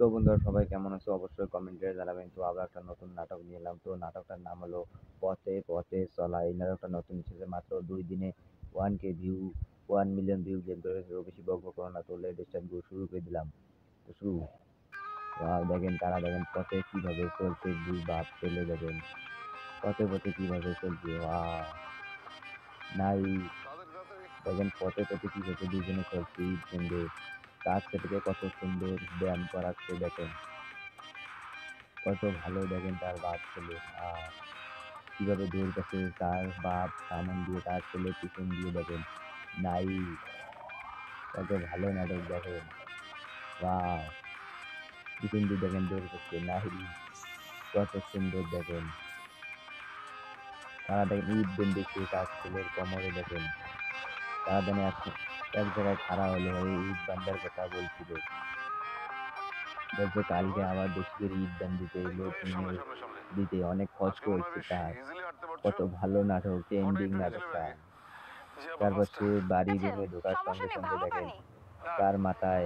তো বন্ধুরা সবাই কেমন আছো অবশ্যই কমেন্টে জানাবেন। তো আবার একটা নতুন নাটক নিয়ে এলাম। তো নাটকটার নাম হলো পথে পথে চলা। এই নাটকটা নতুন ছেড়েছে মাত্র 2 দিনে 1K view, 1 million view game করেছে। বেশি বকবক করো না, তো লেট স্টার্ট শুরু করে দিলাম। তো শুরু। দেখেন তারা দেখেন পথে কিভাবে চলছে, দুই বাপ চলে দেখেন পথে পথে কিভাবে চলছে। নাই দেখেন পথে পথে কিভাবে দুজনে চলছে ঈদ সঙ্গে তার থেকে কত সুন্দর ব্যায়াম করাচ্ছে দেখেন, কত ভালো দেখেন তার বাপ ছেলে কিভাবে দৌড়তেছে, তার বাপ সামন দিয়ে তার ছেলে পিছন দিয়ে দেখেন। নাই কত ভালো নাটক দেখেন। ওয়াও, পিছন দিয়ে দেখেন দৌড়তেছে নাই, কত সুন্দর দেখেন। তারা দেখেন ঈদ বেঁধেছে তার ছেলের কোমরে দেখেন। তারা দেখেন এক জায়গায় খাড়া হলো হয়ে ঈদ বান্ধার কথা বলছিল। বলছে কালকে আবার বেশি করে ঈদ দান দিতে, লোক নিয়ে দিতে অনেক কষ্ট হচ্ছে তার। কত ভালো নাটক, ট্রেন্ডিং নাটকটা। তারপর সে বাড়ি রুমে ঢোকার সঙ্গে সঙ্গে দেখেন তার মাথায়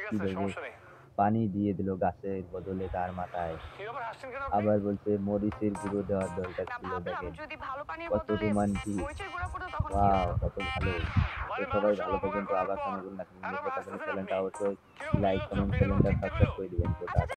কিভাবে পানি দিয়ে দিল গাছের বদলে তার মাথায়। আবার বলছে মরিচের গুঁড়ো দেওয়ার দরকার ছিল দেখেন, কত রোমান্টিক। ওয়াও, কত ভালো। তো সবাই ভালো থাকবেন। তো আবার কোনো নতুন নাটক নিয়ে কথা বলে চ্যানেলটা অবশ্যই লাইক কমেন্ট চ্যানেলটা সাবস্ক্রাইব করে দিবেন। তো